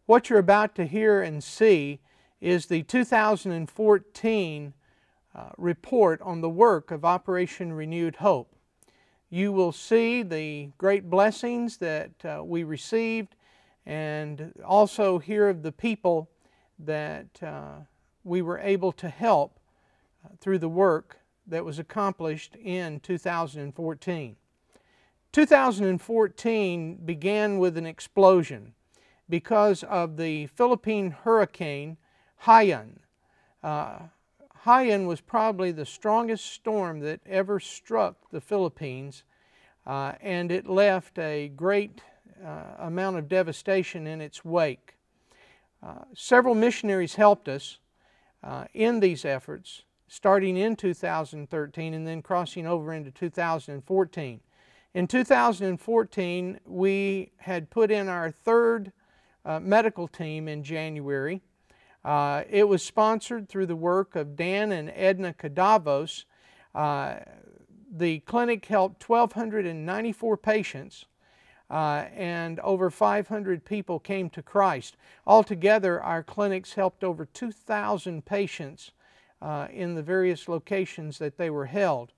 What you're about to hear and see is the 2014 report on the work of Operation Renewed Hope. You will see the great blessings that we received, and also hear of the people that we were able to help through the work that was accomplished in 2014. 2014 began with an explosion because of the Philippine hurricane Haiyan. Haiyan was probably the strongest storm that ever struck the Philippines, and it left a great amount of devastation in its wake. Several missionaries helped us in these efforts, starting in 2013 and then crossing over into 2014. In 2014, we had put in our third medical team in January. It was sponsored through the work of Dan and Edna Cadavos. The clinic helped 1,294 patients, and over 500 people came to Christ. Altogether, our clinics helped over 2,000 patients in the various locations that they were held.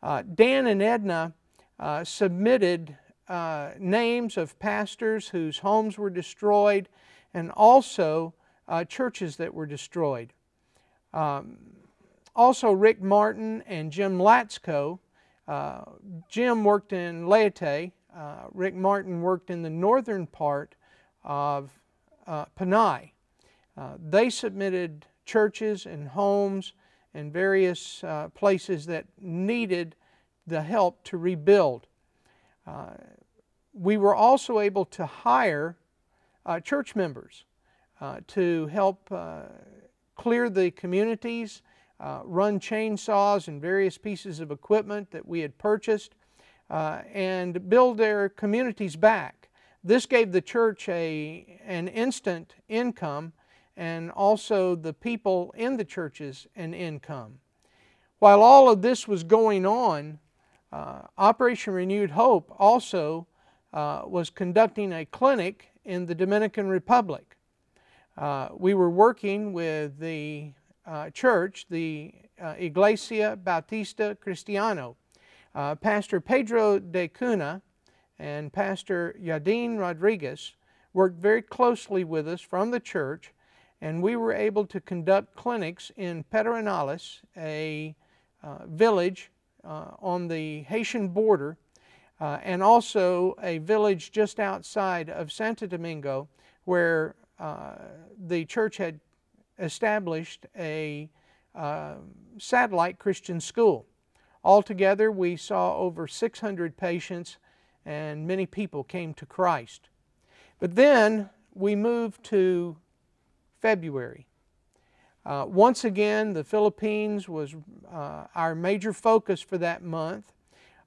Dan and Edna submitted names of pastors whose homes were destroyed, and also churches that were destroyed. Also, Rick Martin and Jim Latsko. Jim worked in Leyte. Rick Martin worked in the northern part of Panay. They submitted churches and homes and various places that needed the help to rebuild. We were also able to hire church members to help clear the communities, run chainsaws and various pieces of equipment that we had purchased, and build their communities back. This gave the church an instant income, and also the people in the churches an income. While all of this was going on, Operation Renewed Hope also was conducting a clinic in the Dominican Republic. We were working with the church, the Iglesia Bautista Cristiano. Pastor Pedro de Cuna and Pastor Yadin Rodriguez worked very closely with us from the church, and we were able to conduct clinics in Pedernales, a village on the Haitian border, and also a village just outside of Santo Domingo, where the church had established a satellite Christian school. Altogether, we saw over 600 patients, and many people came to Christ. But then we moved to February. Once again, the Philippines was our major focus for that month.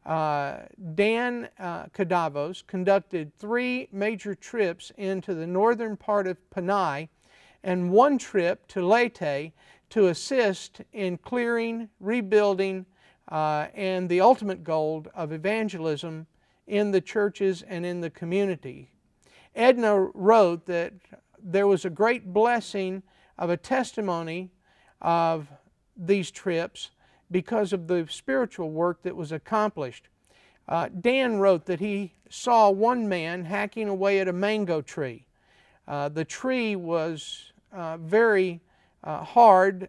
Dan Cadavos conducted 3 major trips into the northern part of Panay and 1 trip to Leyte to assist in clearing, rebuilding, and the ultimate goal of evangelism in the churches and in the community. Edna wrote that there was a great blessing of a testimony of these trips because of the spiritual work that was accomplished. Dan wrote that he saw one man hacking away at a mango tree. The tree was very hard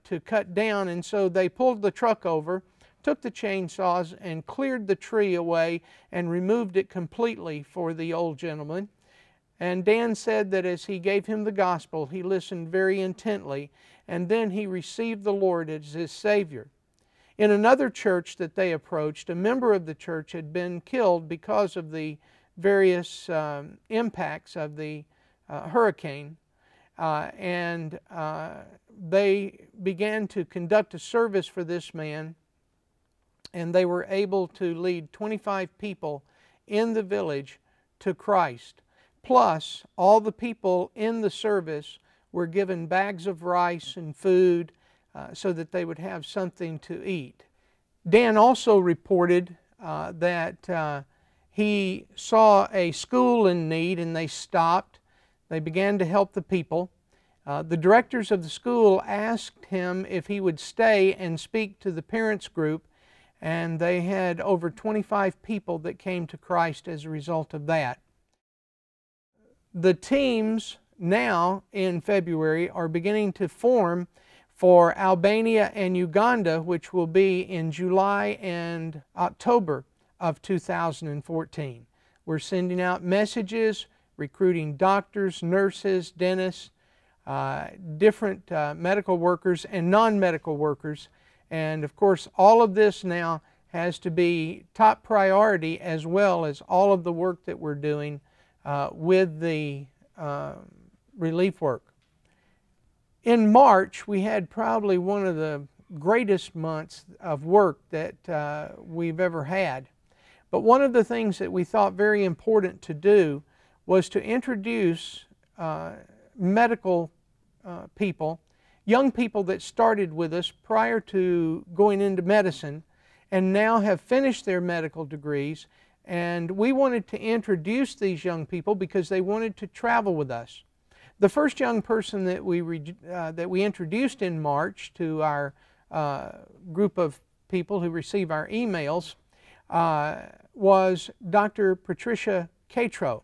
to cut down, and so they pulled the truck over, took the chainsaws, and cleared the tree away and removed it completely for the old gentleman. And Dan said that as he gave him the gospel, he listened very intently, and then he received the Lord as his Savior. In another church that they approached, a member of the church had been killed because of the various impacts of the hurricane, and they began to conduct a service for this man, and they were able to lead 25 people in the village to Christ. Plus, all the people in the service were given bags of rice and food so that they would have something to eat. Dan also reported that he saw a school in need, and they stopped. They began to help the people. The directors of the school asked him if he would stay and speak to the parents group, and they had over 25 people that came to Christ as a result of that. The teams now in February are beginning to form for Albania and Uganda, which will be in July and October of 2014. We're sending out messages, recruiting doctors, nurses, dentists, different medical workers and non-medical workers. And of course, all of this now has to be top priority, as well as all of the work that we're doing with the relief work. In March, we had probably one of the greatest months of work that we've ever had. But one of the things that we thought very important to do was to introduce medical people, young people that started with us prior to going into medicine and now have finished their medical degrees. And we wanted to introduce these young people because they wanted to travel with us. The first young person that we introduced in March to our group of people who receive our emails was Dr. Patricia Catro.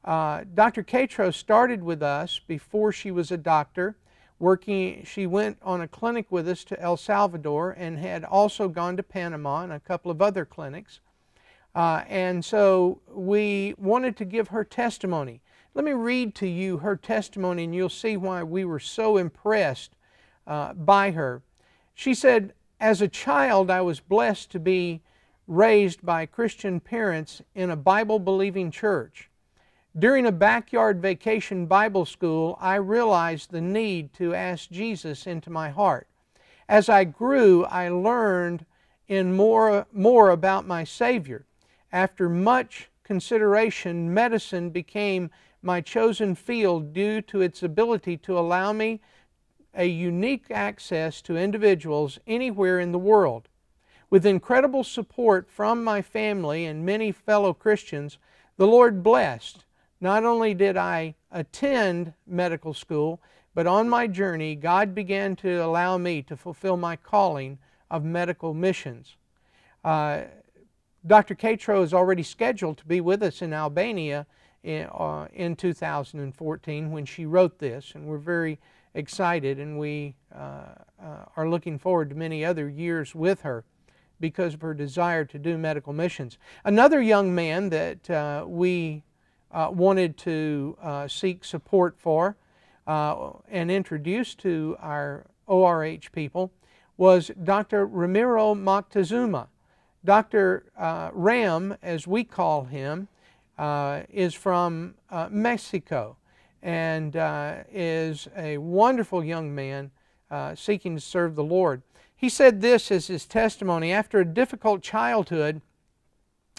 Dr. Catro started with us before she was a doctor. She went on a clinic with us to El Salvador and had also gone to Panama and a couple of other clinics. And so we wanted to give her testimony. Let me read to you her testimony, and you'll see why we were so impressed by her. She said, "As a child, I was blessed to be raised by Christian parents in a Bible-believing church. During a backyard vacation Bible school, I realized the need to ask Jesus into my heart. As I grew, I learned more about my Savior. After much consideration, medicine became my chosen field due to its ability to allow me a unique access to individuals anywhere in the world. With incredible support from my family and many fellow Christians, the Lord blessed. Not only did I attend medical school, but on my journey, God began to allow me to fulfill my calling of medical missions." Dr. Catro is already scheduled to be with us in Albania in 2014 when she wrote this, and we're very excited, and we are looking forward to many other years with her because of her desire to do medical missions. Another young man that we wanted to seek support for and introduce to our ORH people was Dr. Ramiro Moctezuma. Dr. Ram, as we call him, is from Mexico and is a wonderful young man seeking to serve the Lord. He said this as his testimony: "After a difficult childhood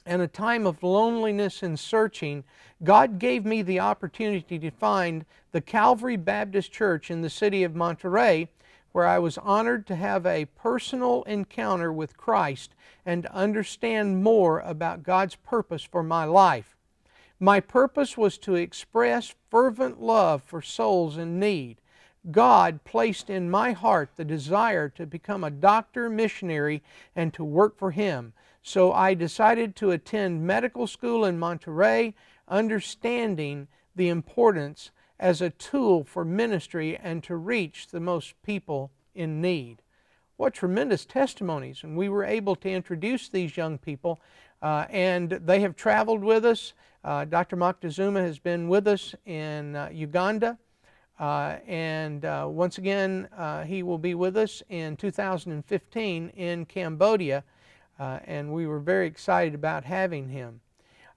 and a time of loneliness and searching, God gave me the opportunity to find the Calvary Baptist Church in the city of Monterey, where I was honored to have a personal encounter with Christ and to understand more about God's purpose for my life. My purpose was to express fervent love for souls in need. God placed in my heart the desire to become a doctor missionary and to work for Him. So I decided to attend medical school in Monterey, understanding the importance as a tool for ministry and to reach the most people in need." What tremendous testimonies. And we were able to introduce these young people, and they have traveled with us. Dr. Moctezuma has been with us in Uganda, and once again he will be with us in 2015 in Cambodia, and we were very excited about having him.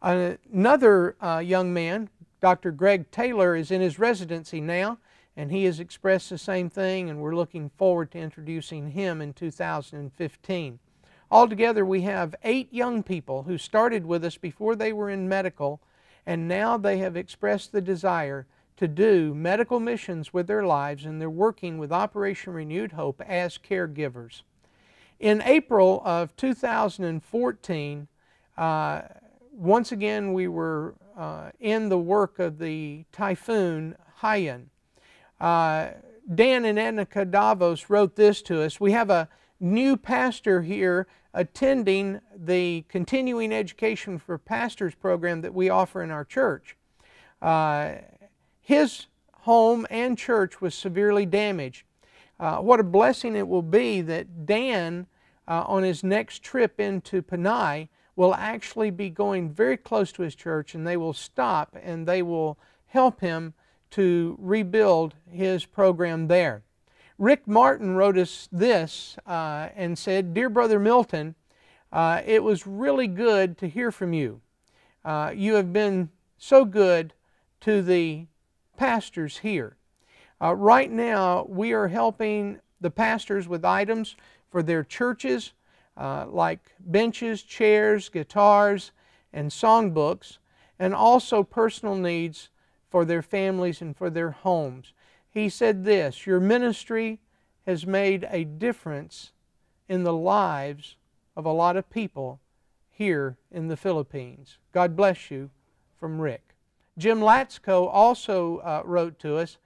Another young man, Dr. Greg Taylor, is in his residency now, and he has expressed the same thing, and we're looking forward to introducing him in 2015. Altogether, we have 8 young people who started with us before they were in medical, and now they have expressed the desire to do medical missions with their lives, and they're working with Operation Renewed Hope as caregivers. In April of 2014, once again we were in the work of the typhoon Haiyan. Dan and Annika Davos wrote this to us. We have a new pastor here attending the continuing education for pastors program that we offer in our church. His home and church was severely damaged. What a blessing it will be that Dan, on his next trip into Panay, will actually be going very close to his church, and they will stop and they will help him to rebuild his program there. Rick Martin wrote us this and said, "Dear Brother Milton, it was really good to hear from you. You have been so good to the pastors here. Right now we are helping the pastors with items for their churches like benches, chairs, guitars, and songbooks, and also personal needs for their families and for their homes." He said this, "Your ministry has made a difference in the lives of a lot of people here in the Philippines. God bless you," from Rick. Jim Latsko also wrote to us.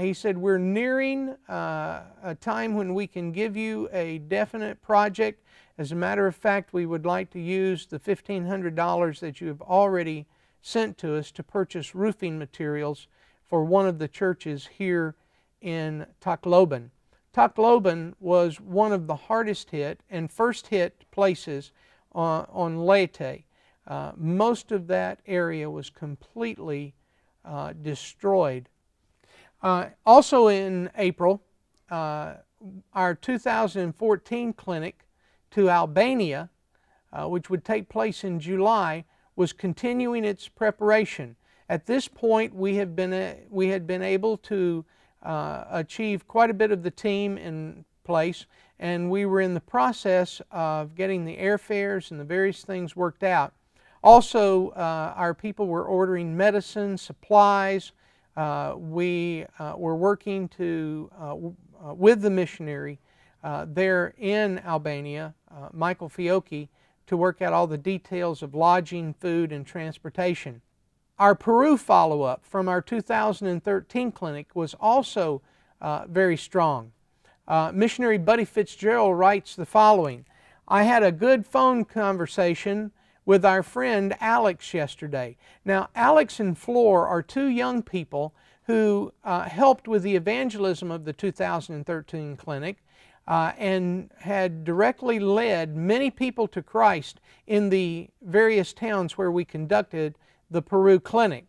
He said, "We're nearing a time when we can give you a definite project. As a matter of fact, we would like to use the $1,500 that you have already sent to us to purchase roofing materials for one of the churches here in Tacloban." Tacloban was one of the hardest hit and first hit places on Leyte. Most of that area was completely destroyed. Also in April, our 2014 clinic to Albania, which would take place in July, was continuing its preparation. At this point, we had been able to achieve quite a bit of the team in place, and we were in the process of getting the airfares and the various things worked out. Also, our people were ordering medicine, supplies. We were working with the missionary there in Albania, Michael Fiocchi, to work out all the details of lodging, food, and transportation. Our Peru follow-up from our 2013 clinic was also very strong. Missionary Buddy Fitzgerald writes the following: "I had a good phone conversation with our friend Alex yesterday." Now, Alex and Flor are two young people who helped with the evangelism of the 2013 clinic and had directly led many people to Christ in the various towns where we conducted the Peru clinic.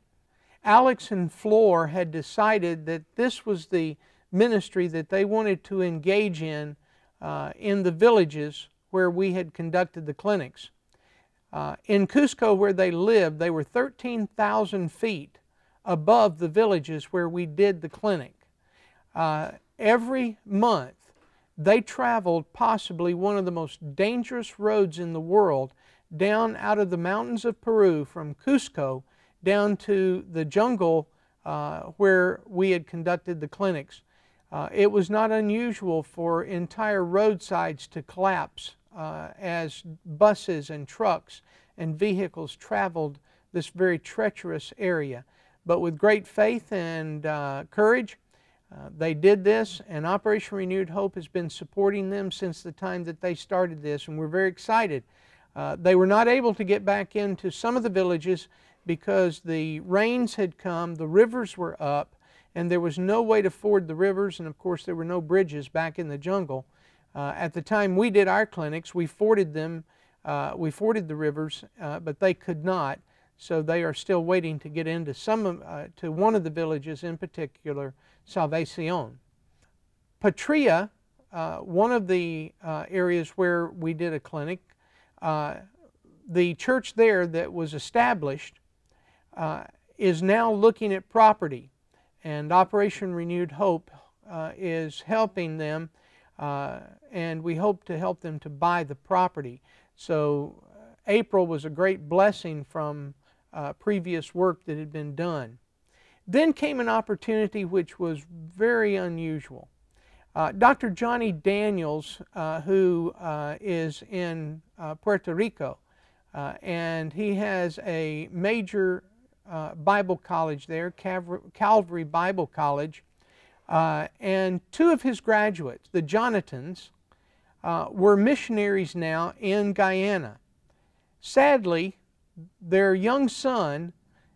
Alex and Flor had decided that this was the ministry that they wanted to engage in the villages where we had conducted the clinics. In Cusco, where they lived, they were 13,000 feet above the villages where we did the clinic. Every month, they traveled possibly one of the most dangerous roads in the world down out of the mountains of Peru from Cusco down to the jungle where we had conducted the clinics. It was not unusual for entire roadsides to collapse as buses and trucks and vehicles traveled this very treacherous area. But with great faith and courage, they did this, and Operation Renewed Hope has been supporting them since the time that they started this, and we're very excited. They were not able to get back into some of the villages because the rains had come, the rivers were up, and there was no way to ford the rivers, and of course there were no bridges back in the jungle. At the time we did our clinics, we forded them, we forded the rivers, but they could not, so they are still waiting to get into to one of the villages, in particular, Salvacion. Patria, one of the areas where we did a clinic, the church there that was established is now looking at property, and Operation Renewed Hope is helping them, and we hope to help them to buy the property. So April was a great blessing from previous work that had been done. Then came an opportunity which was very unusual. Dr. Johnny Daniels, who is in Puerto Rico, and he has a major Bible College there, Calvary Bible College, and two of his graduates, the Jonathans, were missionaries now in Guyana. Sadly, their young son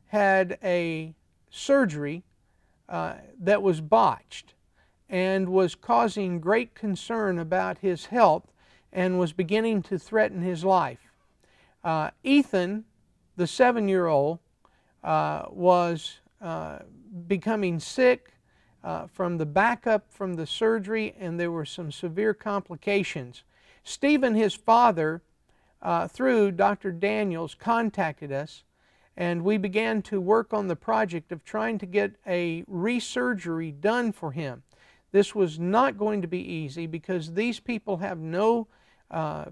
had a surgery that was botched and was causing great concern about his health and was beginning to threaten his life. Ethan, the 7-year-old, was becoming sick from the backup from the surgery, and there were some severe complications. Stephen, his father, through Dr. Daniels, contacted us, and we began to work on the project of trying to get a resurgery done for him. This was not going to be easy because these people have no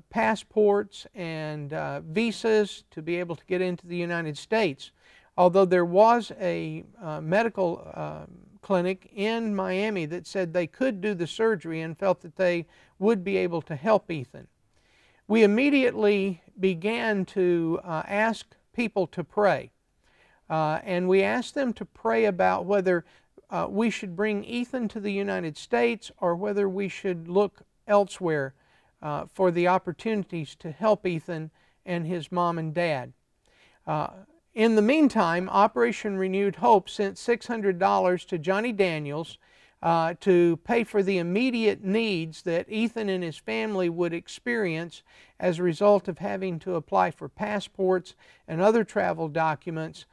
passports and visas to be able to get into the United States. Although there was a medical clinic in Miami that said they could do the surgery and felt that they would be able to help Ethan. We immediately began to ask people to pray. And we asked them to pray about whether we should bring Ethan to the United States or whether we should look elsewhere for the opportunities to help Ethan and his mom and dad. In the meantime, Operation Renewed Hope sent $600 to Johnny Daniels to pay for the immediate needs that Ethan and his family would experience as a result of having to apply for passports and other travel documents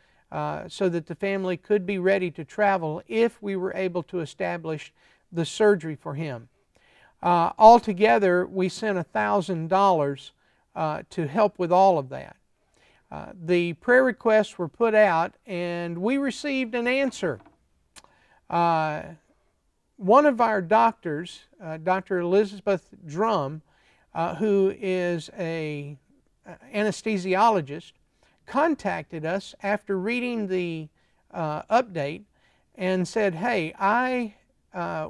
so that the family could be ready to travel if we were able to establish the surgery for him. Altogether, we sent $1,000 to help with all of that. The prayer requests were put out, and we received an answer. One of our doctors, Dr. Elizabeth Drum, who is an anesthesiologist, contacted us after reading the update and said, "Hey, I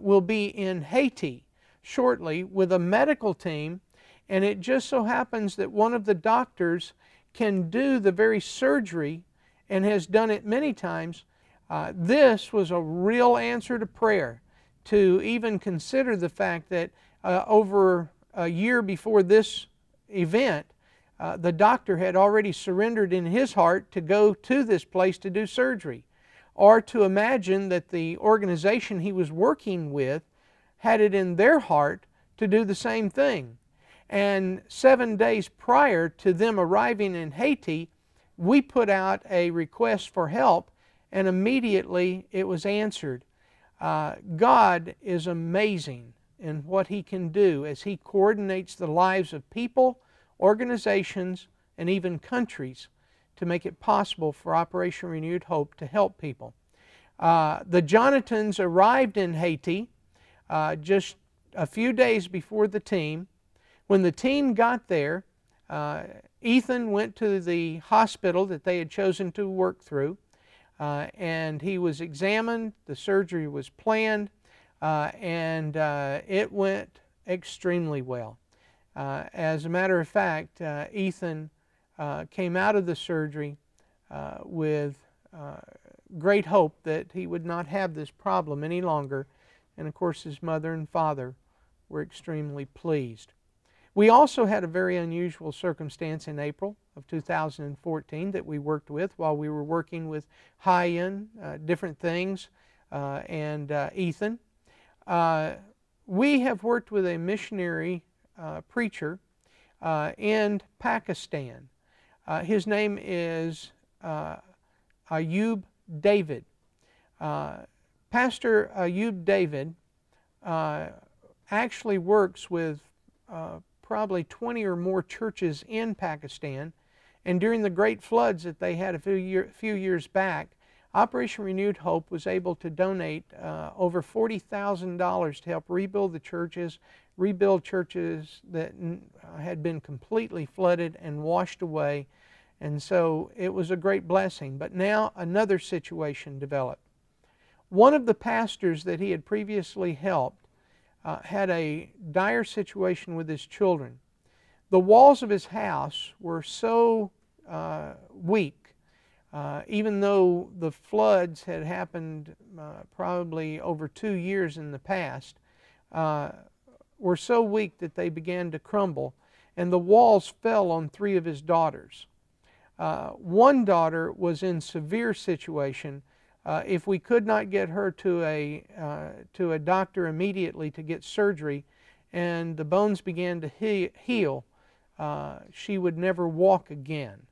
will be in Haiti shortly with a medical team, and it just so happens that one of the doctors can do the very surgery and has done it many times." This was a real answer to prayer, to even consider the fact that over a year before this event, the doctor had already surrendered in his heart to go to this place to do surgery, or to imagine that the organization he was working with had it in their heart to do the same thing. And 7 days prior to them arriving in Haiti, we put out a request for help, and immediately it was answered. God is amazing in what He can do as He coordinates the lives of people, organizations, and even countries to make it possible for Operation Renewed Hope to help people. The Jonathans arrived in Haiti just a few days before the team. When the team got there, Ethan went to the hospital that they had chosen to work through, and he was examined. The surgery was planned, and it went extremely well. As a matter of fact, Ethan came out of the surgery with great hope that he would not have this problem any longer, and of course his mother and father were extremely pleased. We also had a very unusual circumstance in April of 2014 that we worked with while we were working with high-end different things and Ethan. We have worked with a missionary preacher in Pakistan. His name is Ayub David. Pastor Ayub David actually works with probably 20 or more churches in Pakistan, and during the great floods that they had a few years back, Operation Renewed Hope was able to donate over $40,000 to help rebuild the churches, rebuild churches that had been completely flooded and washed away, and so it was a great blessing. But now another situation developed. One of the pastors that he had previously helped had a dire situation with his children. The walls of his house were so weak Even though the floods had happened probably over 2 years in the past, were so weak that they began to crumble, and the walls fell on 3 of his daughters. One daughter was in severe situation. If we could not get her to a doctor immediately to get surgery, and the bones began to heal, she would never walk again.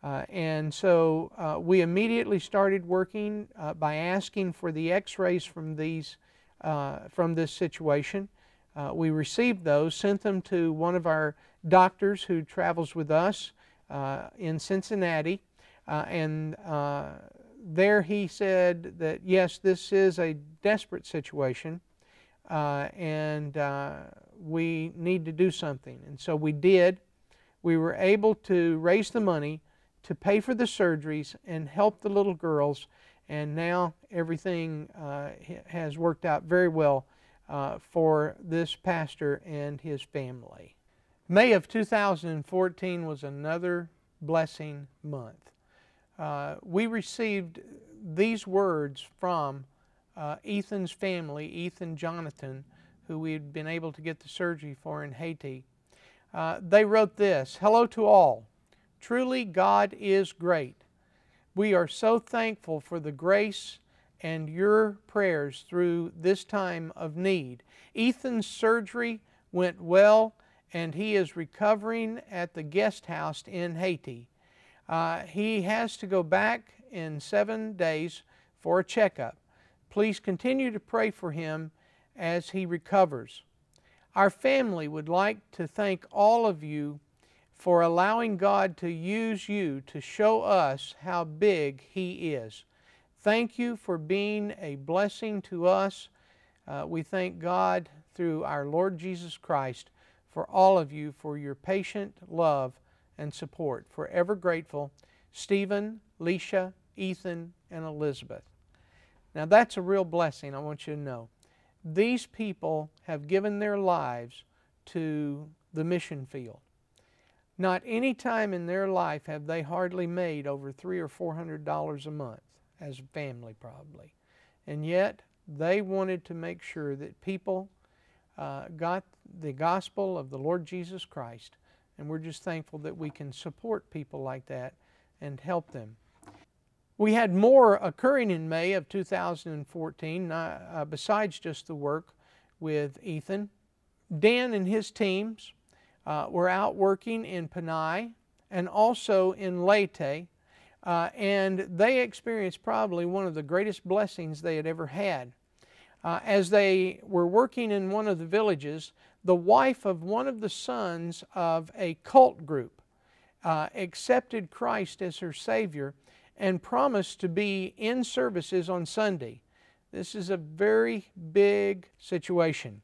And so we immediately started working by asking for the x-rays from this situation. We received those, sent them to one of our doctors who travels with us in Cincinnati, and there he said that yes, this is a desperate situation, and we need to do something. And so we did. We were able to raise the money to pay for the surgeries and help the little girls, and now everything has worked out very well for this pastor and his family. May of 2014 was another blessing month. We received these words from Ethan's family, Ethan Jonathan, who we had been able to get the surgery for in Haiti. They wrote this: "Hello to all. Truly God is great. We are so thankful for the grace and your prayers through this time of need. Ethan's surgery went well and he is recovering at the guest house in Haiti. He has to go back in 7 days for a checkup. Please continue to pray for him as he recovers. Our family would like to thank all of you for allowing God to use you to show us how big He is. Thank you for being a blessing to us. We thank God through our Lord Jesus Christ for all of you for your patient love and support. Forever grateful, Stephen, Leisha, Ethan, and Elizabeth." Now that's a real blessing, I want you to know. These people have given their lives to the mission field. Not any time in their life have they hardly made over $300 or $400 a month, as a family probably. And yet they wanted to make sure that people got the gospel of the Lord Jesus Christ. And we're just thankful that we can support people like that and help them. We had more occurring in May of 2014 besides just the work with Ethan. Dan and his teams were out working in Panay and also in Leyte, and they experienced probably one of the greatest blessings they had ever had. As they were working in one of the villages, the wife of one of the sons of a cult group accepted Christ as her Savior and promised to be in services on Sunday. This is a very big situation.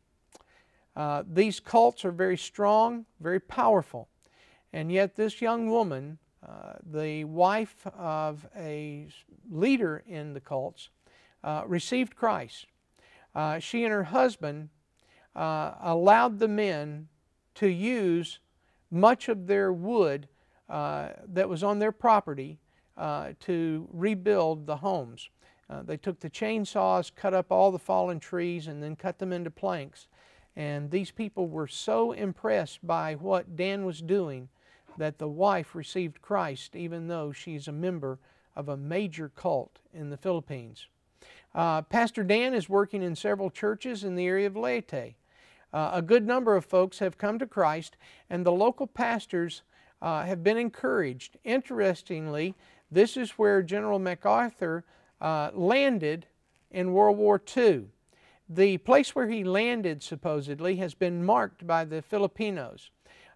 These cults are very strong, very powerful, and yet this young woman, the wife of a leader in the cults, received Christ. She and her husband allowed the men to use much of their wood that was on their property to rebuild the homes. They took the chainsaws, cut up all the fallen trees, and then cut them into planks. And these people were so impressed by what Dan was doing that the wife received Christ, even though she's a member of a major cult in the Philippines. Pastor Dan is working in several churches in the area of Leyte. A good number of folks have come to Christ, and the local pastors have been encouraged. Interestingly, this is where General MacArthur landed in World War II. The place where he landed, supposedly, has been marked by the Filipinos.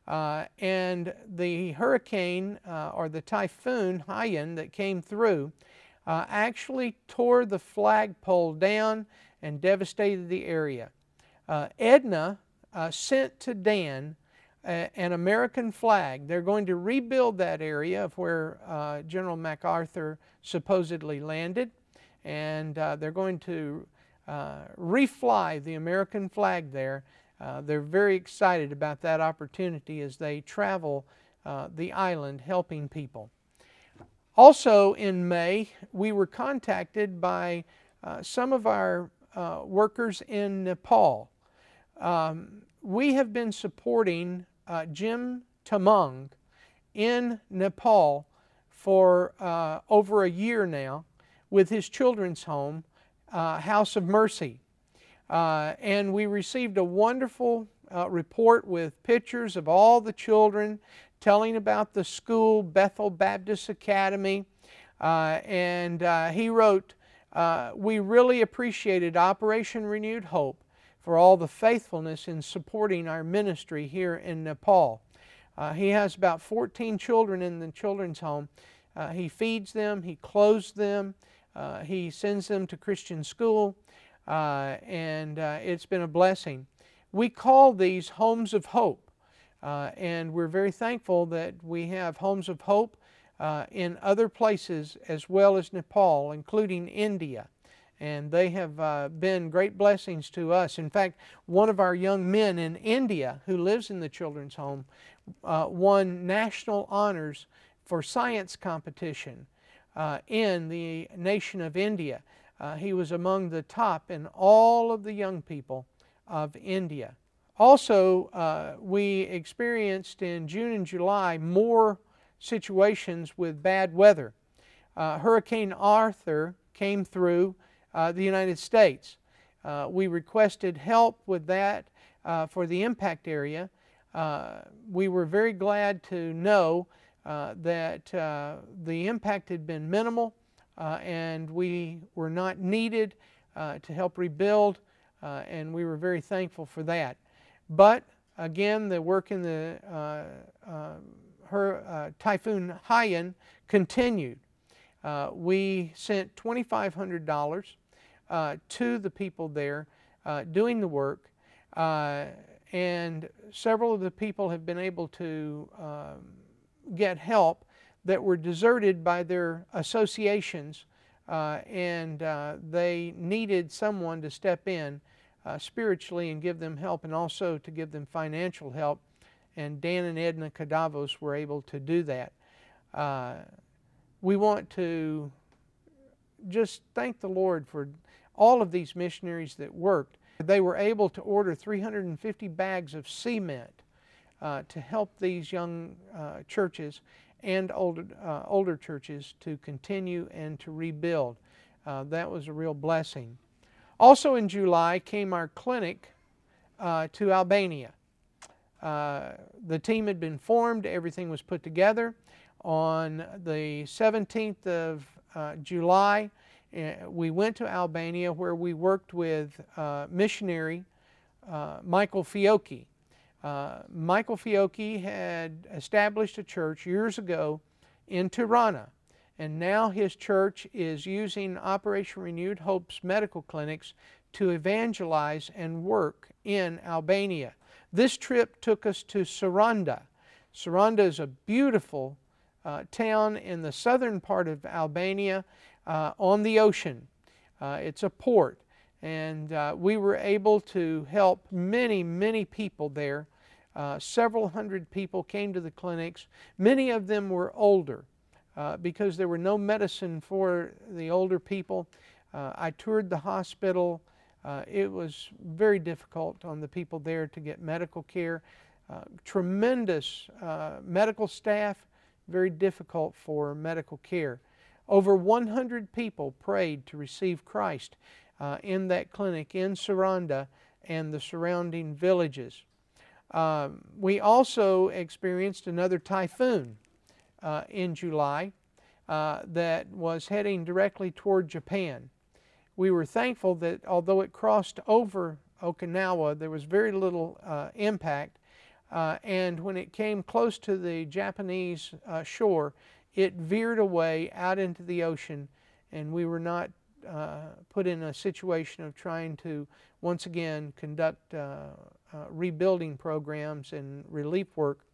And the hurricane or the typhoon Haiyan that came through actually tore the flagpole down and devastated the area. Edna sent to Dan an American flag. They're going to rebuild that area of where General MacArthur supposedly landed, and they're going to refly the American flag there. They're very excited about that opportunity as they travel the island helping people. Also in May, we were contacted by some of our workers in Nepal. We have been supporting Jim Tamung in Nepal for over a year now with his children's home, House of Mercy. And we received a wonderful report with pictures of all the children, telling about the school, Bethel Baptist Academy. And he wrote, "We really appreciated Operation Renewed Hope for all the faithfulness in supporting our ministry here in Nepal." He has about 14 children in the children's home. He feeds them, he clothes them, he sends them to Christian school, and it's been a blessing. We call these Homes of Hope, and we're very thankful that we have Homes of Hope in other places as well as Nepal, including India. And they have been great blessings to us. In fact, one of our young men in India who lives in the children's home won national honors for science competition in the nation of India. He was among the top in all of the young people of India. Also, we experienced in June and July more situations with bad weather. Hurricane Arthur came through the United States. We requested help with that for the impact area. We were very glad to know that the impact had been minimal and we were not needed to help rebuild, and we were very thankful for that. But again, the work in the Typhoon Haiyan continued. We sent $2,500 to the people there doing the work, and several of the people have been able to get help that were deserted by their associations, and they needed someone to step in spiritually and give them help, and also to give them financial help. And Dan and Edna Cadavos were able to do that. We want to just thank the Lord for all of these missionaries that worked. They were able to order 350 bags of cement to help these young churches and older churches to continue and to rebuild. That was a real blessing. Also in July came our clinic to Albania. The team had been formed, everything was put together. On the 17th of July, we went to Albania, where we worked with missionary Michael Fiocchi. Michael Fiocchi had established a church years ago in Tirana, and now his church is using Operation Renewed Hope's medical clinics to evangelize and work in Albania. This trip took us to Saranda. Saranda is a beautiful town in the southern part of Albania on the ocean. It's a port, and we were able to help many people there. Several hundred people came to the clinics. Many of them were older because there were no medicine for the older people. I toured the hospital. It was very difficult on the people there to get medical care. Tremendous medical staff, very difficult for medical care. Over 100 people prayed to receive Christ in that clinic in Saranda and the surrounding villages. We also experienced another typhoon in July that was heading directly toward Japan. We were thankful that although it crossed over Okinawa, there was very little impact, and when it came close to the Japanese shore, it veered away out into the ocean, and we were not put in a situation of trying to once again conduct rebuilding programs and relief work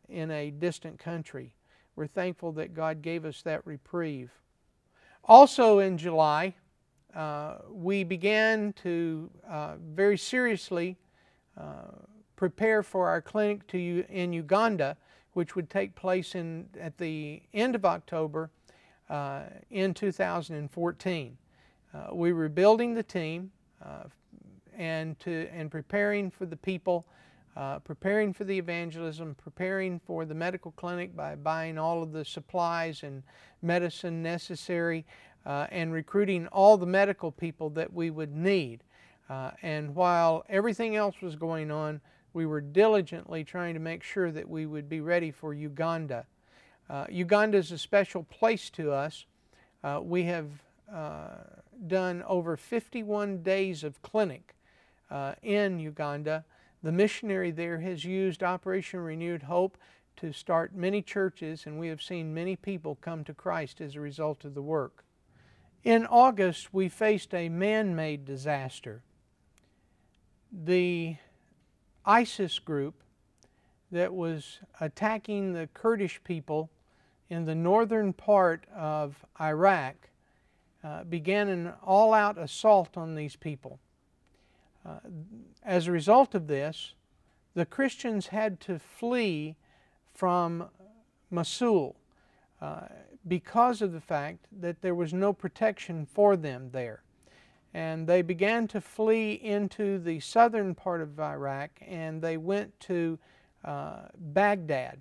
in a distant country. We're thankful that God gave us that reprieve. Also in July, we began to very seriously prepare for our clinic in Uganda, which would take place at the end of October in 2014. We were building the team and preparing for the people, preparing for the evangelism, preparing for the medical clinic by buying all of the supplies and medicine necessary, and recruiting all the medical people that we would need. And while everything else was going on, we were diligently trying to make sure that we would be ready for Uganda. Uganda is a special place to us. We have done over 51 days of clinic in Uganda. The missionary there has used Operation Renewed Hope to start many churches, and we have seen many people come to Christ as a result of the work. In August, we faced a man-made disaster. The ISIS group that was attacking the Kurdish people in the northern part of Iraq began an all-out assault on these people. As a result of this, the Christians had to flee from Mosul because of the fact that there was no protection for them there. And they began to flee into the southern part of Iraq, and they went to Baghdad.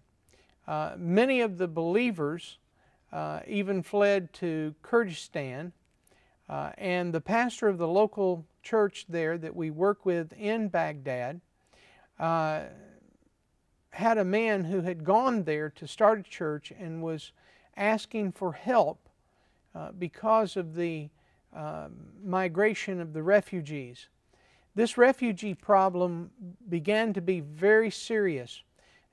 Many of the believers even fled to Kurdistan, and the pastor of the local church there that we work with in Baghdad had a man who had gone there to start a church and was asking for help because of the migration of the refugees. This refugee problem began to be very serious.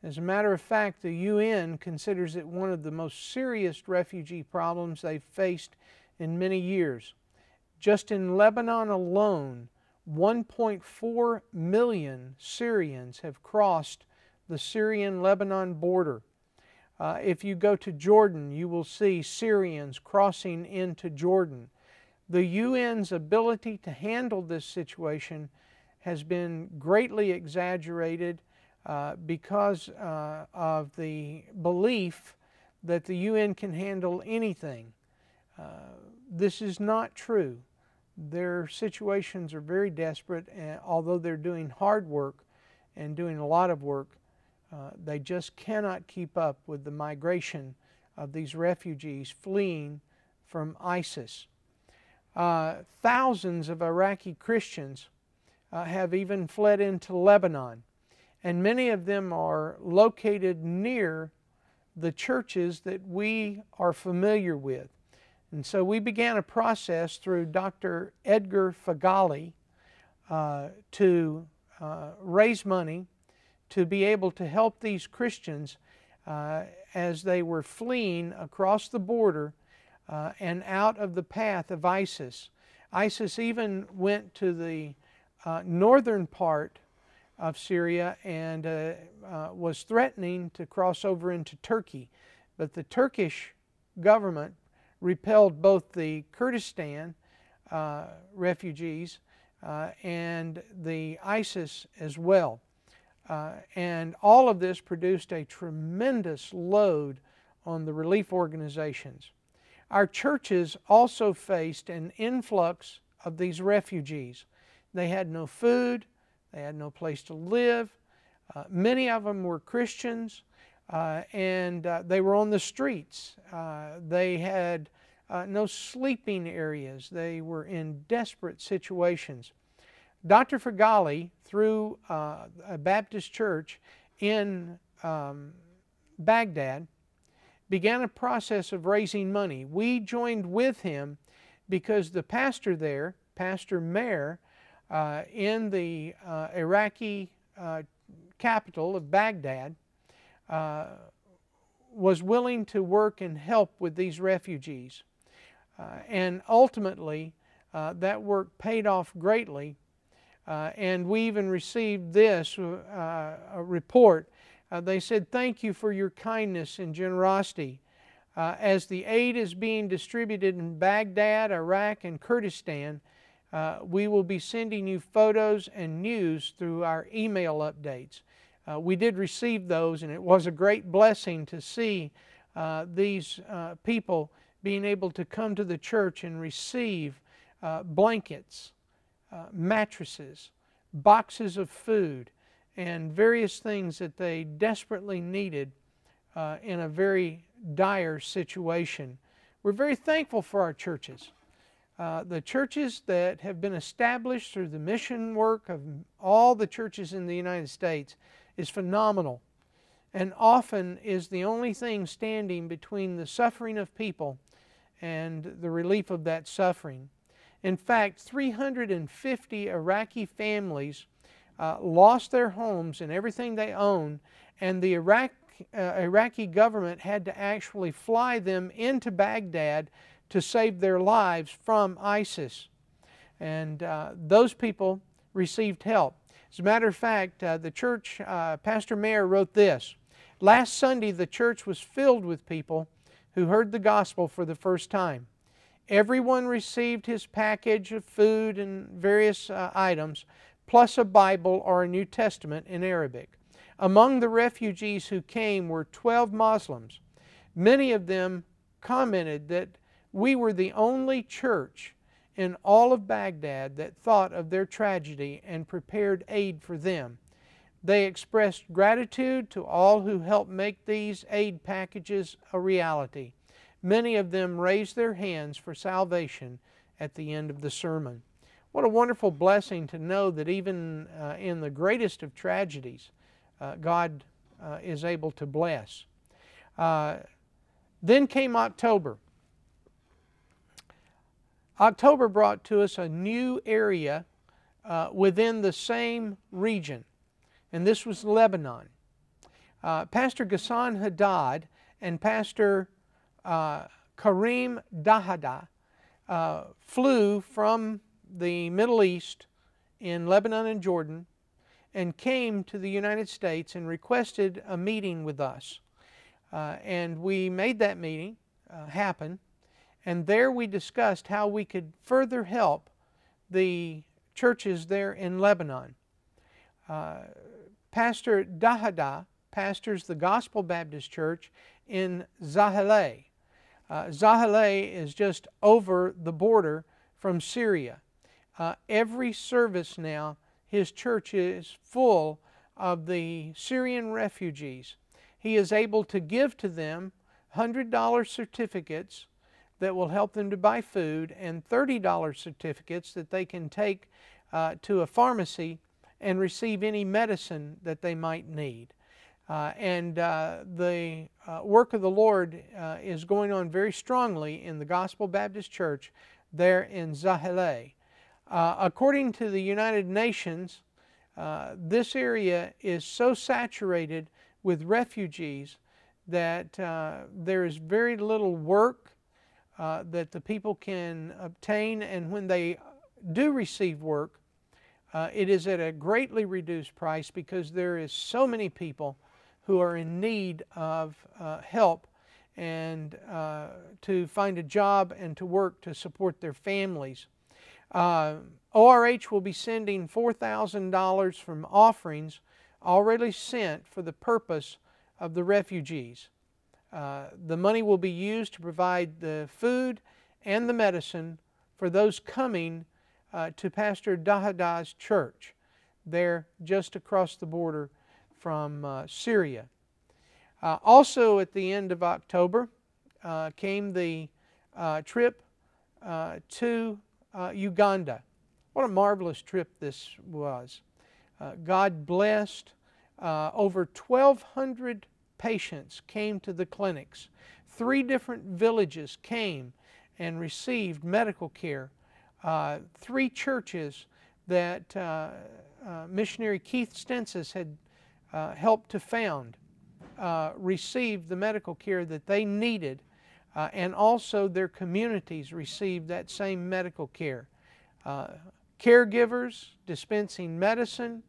As a matter of fact, the UN considers it one of the most serious refugee problems they've faced in many years. Just in Lebanon alone, 1.4 million Syrians have crossed the Syrian-Lebanon border. If you go to Jordan, you will see Syrians crossing into Jordan. The UN's ability to handle this situation has been greatly exaggerated because of the belief that the UN can handle anything. This is not true. Their situations are very desperate, and although they're doing hard work and doing a lot of work, they just cannot keep up with the migration of these refugees fleeing from ISIS. Thousands of Iraqi Christians have even fled into Lebanon, and many of them are located near the churches that we are familiar with. And so we began a process through Dr. Edgar Fagali to raise money to be able to help these Christians as they were fleeing across the border and out of the path of ISIS. ISIS even went to the northern part of Syria and was threatening to cross over into Turkey. But the Turkish government repelled both the Kurdistan refugees and the ISIS as well. And all of this produced a tremendous load on the relief organizations. Our churches also faced an influx of these refugees. They had no food, they had no place to live. Many of them were Christians, and they were on the streets. They had no sleeping areas. They were in desperate situations. Dr. Fagali, through a Baptist church in Baghdad, began a process of raising money. We joined with him because the pastor there, Pastor Mayer, in the Iraqi capital of Baghdad, was willing to work and help with these refugees. And ultimately, that work paid off greatly. And we even received this a report. They said, "Thank you for your kindness and generosity. As the aid is being distributed in Baghdad, Iraq, and Kurdistan, we will be sending you photos and news through our email updates. we did receive those, and it was a great blessing to see these people being able to come to the church and receive blankets, mattresses, boxes of food, and various things that they desperately needed in a very dire situation. We're very thankful for our churches. The churches that have been established through the mission work of all the churches in the United States is phenomenal, and often is the only thing standing between the suffering of people and the relief of that suffering. In fact, 350 Iraqi families lost their homes and everything they owned, and the Iraqi government had to actually fly them into Baghdad to save their lives from ISIS. And those people received help. As a matter of fact, the church, Pastor Mayer wrote this: "Last Sunday the church was filled with people who heard the gospel for the first time. Everyone received his package of food and various items, plus a Bible or a New Testament in Arabic. Among the refugees who came were 12 Muslims. Many of them commented that we were the only church in all of Baghdad that thought of their tragedy and prepared aid for them. They expressed gratitude to all who helped make these aid packages a reality. Many of them raised their hands for salvation at the end of the sermon." What a wonderful blessing to know that even in the greatest of tragedies, God is able to bless. Then came October. October brought to us a new area within the same region, and this was Lebanon. Pastor Ghassan Haddad and Pastor Karim Dahada flew from the Middle East in Lebanon and Jordan and came to the United States and requested a meeting with us. And we made that meeting happen, and there we discussed how we could further help the churches there in Lebanon. Pastor Dahada pastors the Gospel Baptist Church in Zahaleh. Zahaleh is just over the border from Syria. Every service now, his church is full of the Syrian refugees. He is able to give to them $100 certificates that will help them to buy food, and $30 certificates that they can take to a pharmacy and receive any medicine that they might need. The work of the Lord is going on very strongly in the Gospel Baptist Church there in Zahaleh. According to the United Nations, this area is so saturated with refugees that there is very little work that the people can obtain, and when they do receive work, it is at a greatly reduced price because there is so many people who are in need of help and to find a job and to work to support their families. ORH will be sending $4,000 from offerings already sent for the purpose of the refugees. The money will be used to provide the food and the medicine for those coming to Pastor Dahada's church there just across the border from Syria. Also at the end of October came the trip to Uganda. What a marvelous trip this was. God blessed. Over 1,200 patients came to the clinics. 3 different villages came and received medical care. 3 churches that missionary Keith Stensis had helped to found received the medical care that they needed, and also their communities received that same medical care. Caregivers dispensing medicine,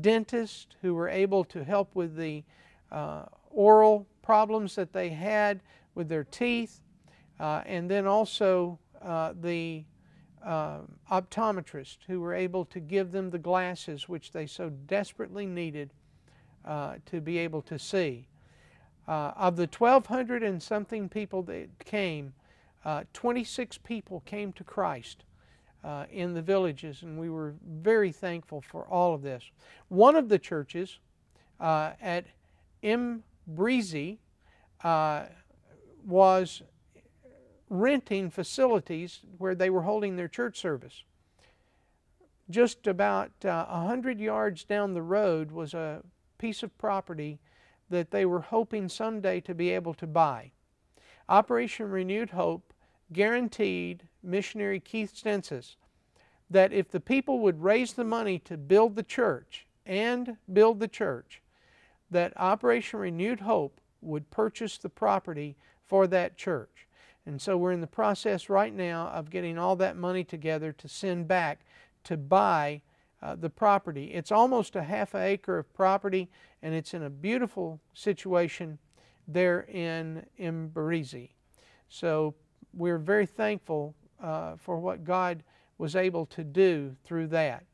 dentists who were able to help with the oral problems that they had with their teeth, and then also the optometrists who were able to give them the glasses which they so desperately needed to be able to see. Of the 1,200 and something people that came, 26 people came to Christ in the villages, and we were very thankful for all of this. One of the churches at Mbreezy was renting facilities where they were holding their church service. Just about 100 yards down the road was a piece of property that they were hoping someday to be able to buy. Operation Renewed Hope guaranteed missionary Keith Stensis that if the people would raise the money to build the church, that Operation Renewed Hope would purchase the property for that church. And so we're in the process right now of getting all that money together to send back to buy the property. It's almost a half an acre of property, and it's in a beautiful situation there in Mbreezy. So we're very thankful for what God was able to do through that.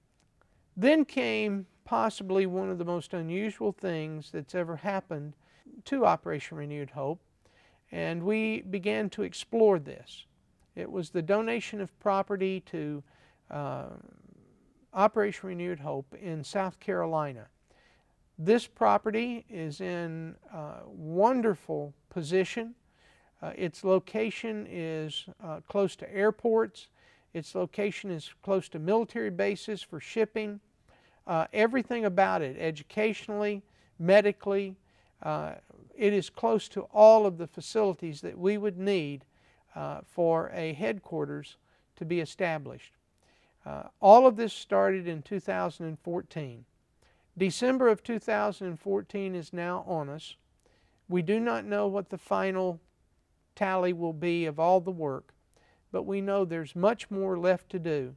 Then came possibly one of the most unusual things that's ever happened to Operation Renewed Hope, and we began to explore this. It was the donation of property to Operation Renewed Hope in South Carolina. This property is in wonderful position. Its location is close to airports. Its location is close to military bases for shipping. Everything about it, educationally, medically, it is close to all of the facilities that we would need for a headquarters to be established. All of this started in 2014. December of 2014 is now on us. We do not know what the final tally will be of all the work, but we know there's much more left to do,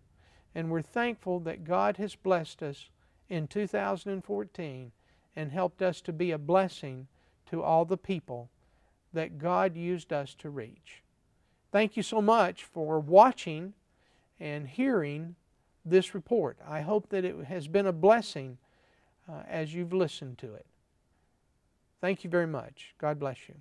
and we're thankful that God has blessed us in 2014 and helped us to be a blessing to all the people that God used us to reach. Thank you so much for watching and hearing this report. I hope that it has been a blessing as you've listened to it. Thank you very much. God bless you.